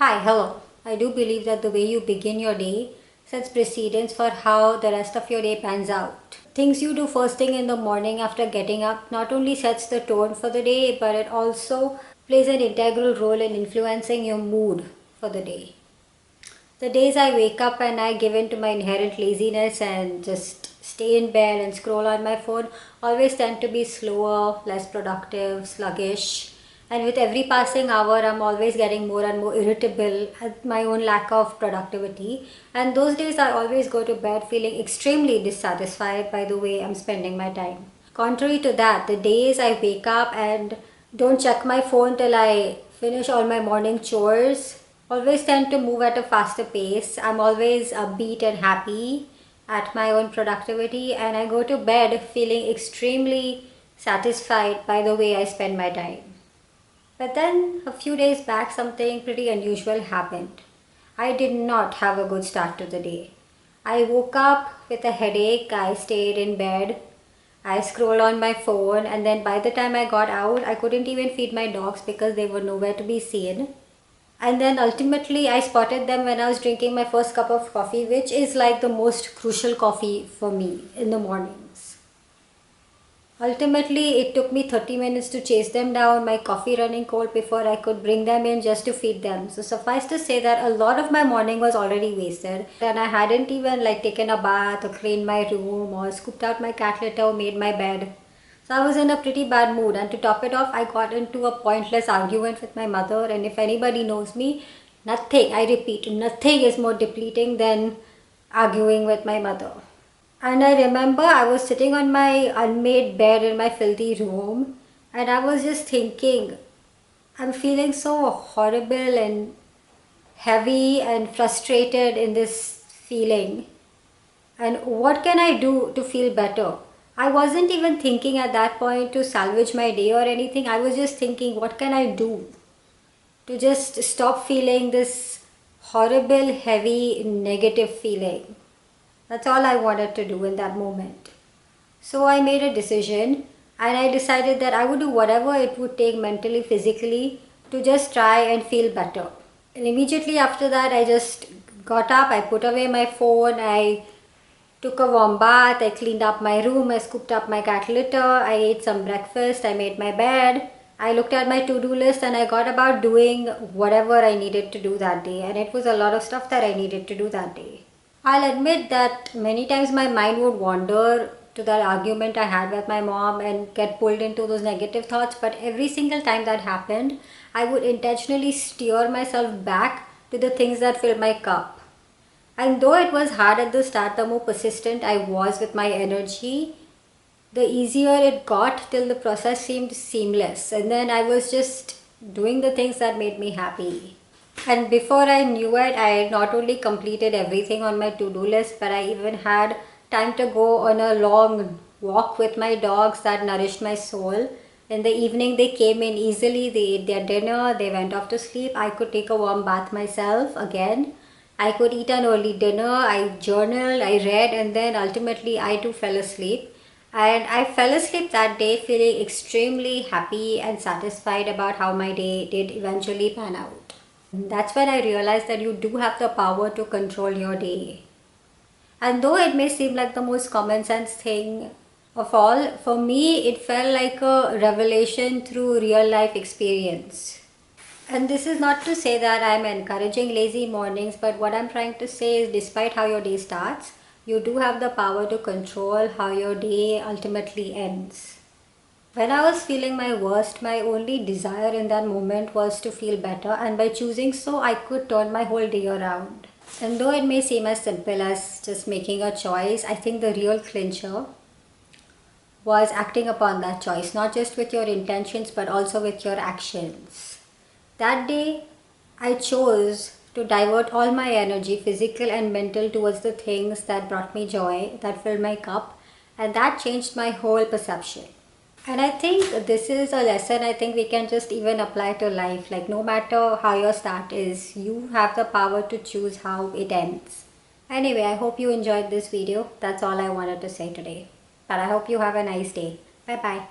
Hi, hello. I do believe that the way you begin your day sets precedence for how the rest of your day pans out. Things you do first thing in the morning after getting up not only sets the tone for the day, but it also plays an integral role in influencing your mood for the day. The days I wake up and I give in to my inherent laziness and just stay in bed and scroll on my phone always tend to be slower, less productive, sluggish. And with every passing hour, I'm always getting more and more irritable at my own lack of productivity. And those days, I always go to bed feeling extremely dissatisfied by the way I'm spending my time. Contrary to that, the days I wake up and don't check my phone till I finish all my morning chores always tend to move at a faster pace. I'm always upbeat and happy at my own productivity, and I go to bed feeling extremely satisfied by the way I spend my time. But then a few days back, something pretty unusual happened. I did not have a good start to the day. I woke up with a headache, I stayed in bed, I scrolled on my phone, and then by the time I got out, I couldn't even feed my dogs because they were nowhere to be seen. And then ultimately, I spotted them when I was drinking my first cup of coffee, which is like the most crucial coffee for me in the mornings. Ultimately, it took me 30 minutes to chase them down, my coffee running cold before I could bring them in just to feed them. So suffice to say that a lot of my morning was already wasted, and I hadn't even like taken a bath or cleaned my room or scooped out my cat litter or made my bed. So I was in a pretty bad mood, and to top it off, I got into a pointless argument with my mother. And if anybody knows me, nothing, I repeat, nothing is more depleting than arguing with my mother. And I remember I was sitting on my unmade bed in my filthy room, and I was just thinking, I'm feeling so horrible and heavy and frustrated in this feeling. And what can I do to feel better? I wasn't even thinking at that point to salvage my day or anything. I was just thinking, what can I do to just stop feeling this horrible, heavy, negative feeling? That's all I wanted to do in that moment. So I made a decision and I decided that I would do whatever it would take mentally, physically to just try and feel better. And immediately after that, I just got up, I put away my phone, I took a warm bath, I cleaned up my room, I scooped up my cat litter, I ate some breakfast, I made my bed. I looked at my to-do list and I got about doing whatever I needed to do that day. And it was a lot of stuff that I needed to do that day. I'll admit that many times my mind would wander to that argument I had with my mom and get pulled into those negative thoughts. But every single time that happened, I would intentionally steer myself back to the things that fill my cup. And though it was hard at the start, the more persistent I was with my energy, the easier it got till the process seemed seamless. And then I was just doing the things that made me happy. And before I knew it, I not only completed everything on my to-do list, but I even had time to go on a long walk with my dogs that nourished my soul. In the evening, they came in easily, they ate their dinner, they went off to sleep. I could take a warm bath myself again. I could eat an early dinner, I journaled, I read, and then ultimately I too fell asleep. And I fell asleep that day feeling extremely happy and satisfied about how my day did eventually pan out. That's when I realized that you do have the power to control your day. And though it may seem like the most common sense thing of all, for me it felt like a revelation through real life experience. And this is not to say that I'm encouraging lazy mornings, but what I'm trying to say is despite how your day starts, you do have the power to control how your day ultimately ends. When I was feeling my worst, my only desire in that moment was to feel better, and by choosing so, I could turn my whole day around. And though it may seem as simple as just making a choice, I think the real clincher was acting upon that choice, not just with your intentions but also with your actions. That day, I chose to divert all my energy, physical and mental, towards the things that brought me joy, that filled my cup, and that changed my whole perception. And I think this is a lesson I think we can just even apply to life. Like, no matter how your start is, you have the power to choose how it ends. Anyway, I hope you enjoyed this video. That's all I wanted to say today. But I hope you have a nice day. Bye bye.